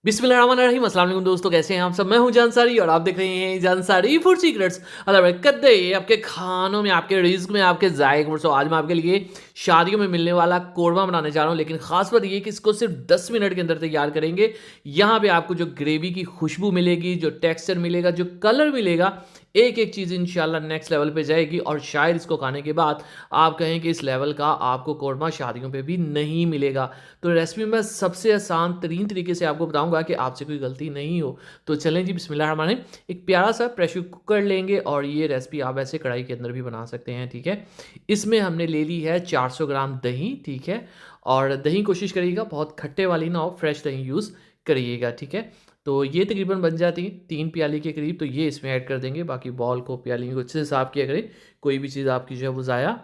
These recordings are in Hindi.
बिस्मिल्लाहिर्रहमानिर्रहीम। अस्सलाम वालेकुम दोस्तों, कैसे हैं आप सब। मैं हूं जानसारी और आप देख रहे हैं जानसारी फूड सीक्रेट्स। कद्दे आपके खानों में, आपके रिज्क में, आपके जायके में। आज मैं आपके लिए शादियों में मिलने वाला कोरमा बनाने जा रहा हूं, लेकिन खास बात ये कि इसको सिर्फ 10 मिनट के अंदर तैयार करेंगे। यहाँ पे आपको जो ग्रेवी की खुशबू मिलेगी, जो टेक्सचर मिलेगा, जो कलर मिलेगा, एक एक चीज़ इंशाल्लाह नेक्स्ट लेवल पे जाएगी। और शायद इसको खाने के बाद आप कहें कि इस लेवल का आपको कोरमा शादियों पे भी नहीं मिलेगा। तो रेसिपी मैं सबसे आसान तरीन तरीके से आपको बताऊंगा कि आपसे कोई गलती नहीं हो। तो चलें जी, बिस्मिल्लाहिर्रहमानिर्रहीम। एक प्यारा सा प्रेशर कुकर लेंगे और ये रेसिपी आप ऐसे कढ़ाई के अंदर भी बना सकते हैं, ठीक है। इसमें हमने ले ली है 400 ग्राम दही, ठीक है। और दही कोशिश करिएगा बहुत खट्टे वाली ना हो, फ्रेश दही यूज़ करिएगा, ठीक है। तो ये तकरीबन बन जाती है 3 प्याली के करीब। तो ये इसमें ऐड कर देंगे। बाकी बॉल को, प्याली को अच्छे से साफ़ किया करें, कोई भी चीज़ आपकी जो है वो ज़ाया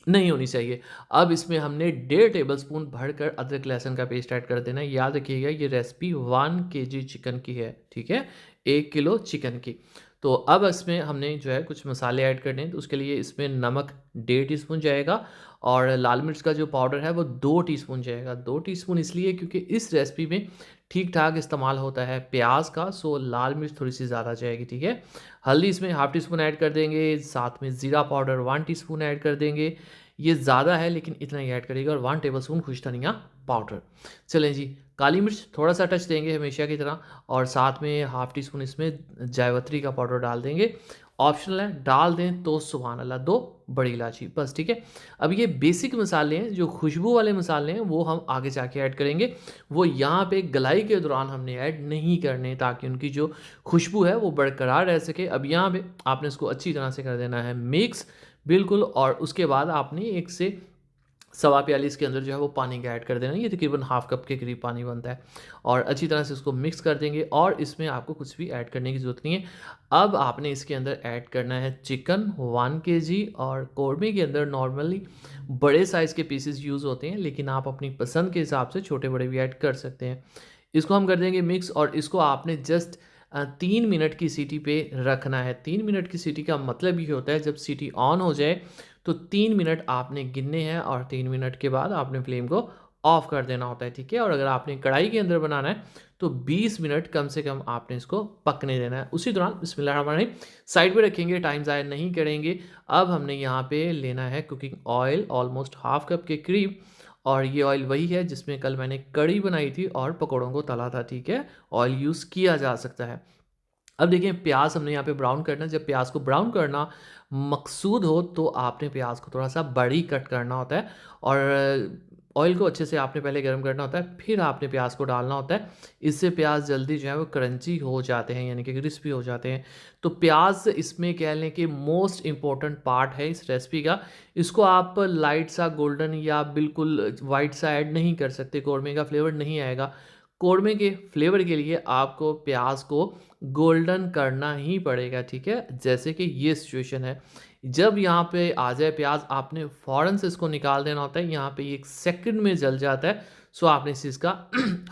नहीं होनी चाहिए। अब इसमें हमने 1.5 टेबलस्पून भरकर अदरक लहसुन का पेस्ट ऐड कर देना है। याद रखिएगा ये रेसिपी 1 केजी चिकन की है, ठीक है, 1 किलो चिकन की। तो अब इसमें हमने जो है कुछ मसाले ऐड करने हैं। तो उसके लिए इसमें नमक 1.5 टीस्पून जाएगा और लाल मिर्च का जो पाउडर है वो 2 टीस्पून जाएगा। 2 टीस्पून इसलिए क्योंकि इस रेसिपी में ठीक ठाक इस्तेमाल होता है प्याज का, सो लाल मिर्च थोड़ी सी ज़्यादा जाएगी, ठीक है। हल्दी इसमें हाफ टी स्पून ऐड कर देंगे। साथ में ज़ीरा पाउडर 1 टीस्पून ऐड कर देंगे। ये ज़्यादा है लेकिन इतना ही ऐड करिएगा। और 1 टेबलस्पून खुश धनिया पाउडर। चलें जी, काली मिर्च थोड़ा सा टच देंगे हमेशा की तरह। और साथ में हाफ टी स्पून इसमें जायवत्री का पाउडर डाल देंगे। ऑप्शनल है, डाल दें तो सुभान अल्लाह। 2 बड़ी इलायची, बस, ठीक है। अब ये बेसिक मसाले हैं, जो खुशबू वाले मसाले हैं वो हम आगे जाके ऐड करेंगे। वो यहाँ पे गलाई के दौरान हमने ऐड नहीं करने, ताकि उनकी जो खुशबू है वो बरकरार रह सके। अब यहाँ पे आपने इसको अच्छी तरह से कर देना है मिक्स, बिल्कुल। और उसके बाद आपने 1 से सवा प्याली इसके अंदर जो है वो पानी का ऐड कर देना। ये तकरीबन हाफ कप के करीब पानी बनता है। और अच्छी तरह से इसको मिक्स कर देंगे और इसमें आपको कुछ भी ऐड करने की ज़रूरत नहीं है। अब आपने इसके अंदर ऐड करना है चिकन 1 केजी। और कौरमे के अंदर नॉर्मली बड़े साइज़ के पीसेस यूज़ होते हैं, लेकिन आप अपनी पसंद के हिसाब से छोटे बड़े भी ऐड कर सकते हैं। इसको हम कर देंगे मिक्स और इसको आपने जस्ट 3 मिनट की सीटी पे रखना है। 3 मिनट की सीटी का मतलब ये होता है जब सीटी ऑन हो जाए तो 3 मिनट आपने गिनने हैं और 3 मिनट के बाद आपने फ्लेम को ऑफ कर देना होता है, ठीक है। और अगर आपने कढ़ाई के अंदर बनाना है तो 20 मिनट कम से कम आपने इसको पकने देना है। उसी दौरान बिस्मिल्लाहिर्रहमानिर्रहीम साइड पे रखेंगे, टाइम ज़ाया नहीं करेंगे। अब हमने यहाँ पे लेना है cooking oil almost half cup के करीब। और ये ऑयल वही है जिसमें कल मैंने कढ़ी बनाई थी और पकौड़ों को तला था, ठीक है। ऑयल यूज़ किया जा सकता है। अब देखिए प्याज हमने यहाँ पे ब्राउन करना है। जब प्याज को ब्राउन करना मकसूद हो तो आपने प्याज को थोड़ा सा बड़ी कट करना होता है। और ऑयल को अच्छे से आपने पहले गर्म करना होता है, फिर आपने प्याज को डालना होता है। इससे प्याज जल्दी जो है वो क्रंची हो जाते हैं, यानी कि क्रिस्पी हो जाते हैं। तो प्याज इसमें कह लें कि मोस्ट इम्पॉर्टेंट पार्ट है इस रेसिपी का। इसको आप लाइट सा गोल्डन या बिल्कुल वाइट सा ऐड नहीं कर सकते, कौरमे का फ्लेवर नहीं आएगा। कौरमे के फ्लेवर के लिए आपको प्याज को गोल्डन करना ही पड़ेगा, ठीक है। जैसे कि ये सिचुएशन है, जब यहाँ पे आ जाए प्याज आपने फ़ौरन से इसको निकाल देना होता है। यहाँ पे ये 1 सेकंड में जल जाता है, सो आपने इस चीज़ का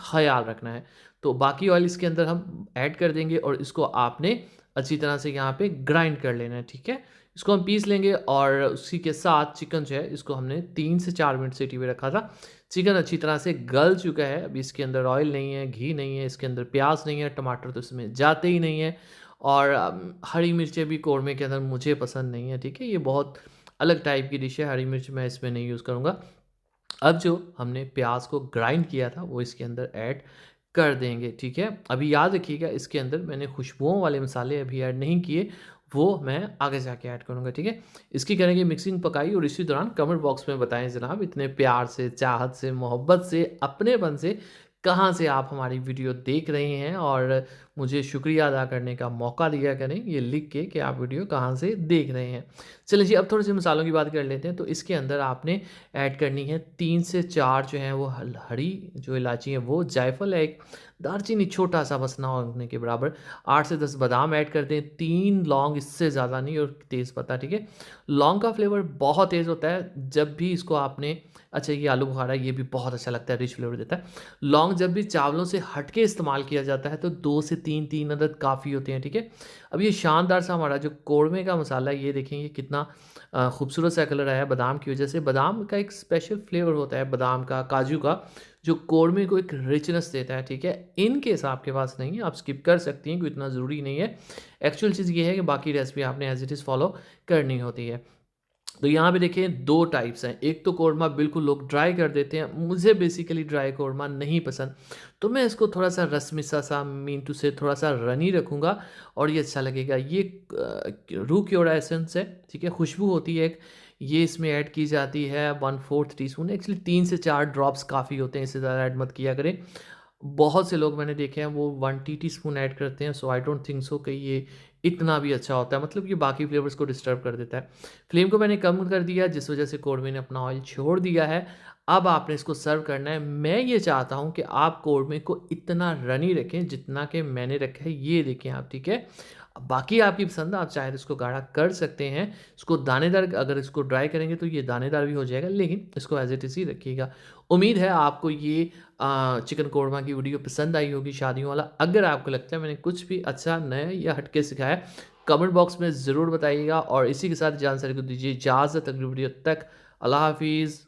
ख़याल रखना है। तो बाकी ऑयल इसके अंदर हम ऐड कर देंगे और इसको आपने अच्छी तरह से यहाँ पे ग्राइंड कर लेना है, ठीक है। इसको हम पीस लेंगे और उसी के साथ चिकन जो है इसको हमने 3 से 4 मिनट सीटी पे रखा था। चिकन अच्छी तरह से गल चुका है। अभी इसके अंदर ऑयल नहीं है, घी नहीं है, इसके अंदर प्याज नहीं है, टमाटर तो इसमें जाते ही नहीं है। और हरी मिर्चें भी कौरमे के अंदर मुझे पसंद नहीं है, ठीक है। ये बहुत अलग टाइप की डिश है, हरी मिर्च मैं इसमें नहीं यूज़ करूँगा। अब जो हमने प्याज को ग्राइंड किया था वो इसके अंदर ऐड कर देंगे, ठीक है। अभी याद रखिएगा इसके अंदर मैंने खुशबुओं वाले मसाले अभी ऐड नहीं किए, वो मैं आगे जाके ऐड करूँगा, ठीक है। इसकी करेंगे मिक्सिंग पकाई और इसी दौरान कमेंट बॉक्स में बताएं जनाब इतने प्यार से, चाहत से, मोहब्बत से, अपनेपन से कहाँ से आप हमारी वीडियो देख रहे हैं। और मुझे शुक्रिया अदा करने का मौका दिया करें ये लिख के कि आप वीडियो कहाँ से देख रहे हैं। चलिए जी, अब थोड़े से मसालों की बात कर लेते हैं। तो इसके अंदर आपने ऐड करनी है 3 से 4 जो हैं वो हरी जो इलायची है, वो जायफल है, एक दालचीनी छोटा सा बस ना होने के बराबर, 8 से 10 बादाम ऐड कर दें, 3 लौंग, इससे ज़्यादा नहीं, और तेज़ पत्ता, ठीक है। लौंग का फ्लेवर बहुत तेज़ होता है जब भी इसको आपने, अच्छा ये आलू बुखारा, ये भी बहुत अच्छा लगता है, रिच फ्लेवर देता है। लौंग जब भी चावलों से हट के इस्तेमाल किया जाता है तो 2 से 3 अदद काफ़ी होते हैं, ठीक है। अब ये शानदार सा हमारा जो कौरमे का मसाला है, ये देखें ये कितना खूबसूरत सा कलर आया है बादाम की वजह से। बादाम का एक स्पेशल फ्लेवर होता है बादाम का, काजू का, जो कौड़मे को एक रिचनेस देता है, ठीक है? इन केस आपके पास नहीं है, आप स्किप कर सकती हैं, कोई इतना ज़रूरी नहीं है। एक्चुअल चीज़ ये है कि बाकी रेसिपी आपने एज़ इट इज़ फ़ॉलो करनी होती है। तो यहाँ पे देखिए 2 टाइप्स हैं। एक तो कोरमा बिल्कुल लोग ड्राई कर देते हैं, मुझे बेसिकली ड्राई कोरमा नहीं पसंद, तो मैं इसको थोड़ा-सा रसमिसा सा मीन टू से थोड़ा-सा रनी रखूँगा और ये अच्छा लगेगा। ये रूह कीड़ा एसेंस है, ठीक है? खुशबू होती है एक, ये इसमें ऐड की जाती है 1/4 टीस्पून, एक्चुअली 3 से 4 ड्रॉप्स काफ़ी होते हैं, इससे ज़्यादा ऐड मत किया करें। बहुत से लोग मैंने देखे हैं वो 1 टीस्पून ऐड करते हैं, सो आई डोंट थिंक सो कि ये इतना भी अच्छा होता है, मतलब ये बाकी फ्लेवर्स को डिस्टर्ब कर देता है। फ्लेम को मैंने कम कर दिया जिस वजह से कौड़मे ने अपना ऑयल छोड़ दिया है। अब आपने इसको सर्व करना है। मैं ये चाहता हूँ कि आप कौड़मे को इतना रनी रखें जितना कि मैंने रखा है, ये देखें आप, ठीक है? अब बाकी आपकी पसंद है, आप चाहे तो इसको गाढ़ा कर सकते हैं। इसको दानेदार, अगर इसको ड्राई करेंगे तो ये दानेदार भी हो जाएगा, लेकिन इसको एज़ इट इज़ ही रखिएगा। उम्मीद है आपको ये चिकन कोरमा की वीडियो पसंद आई होगी शादियों वाला। अगर आपको लगता है मैंने कुछ भी अच्छा, नया या हटके सिखाया है, कमेंट बॉक्स में ज़रूर बताइएगा और इसी के साथ जानकारी को दीजिए इजाज़त। अगली वीडियो तक अल्लाह हाफ़िज़।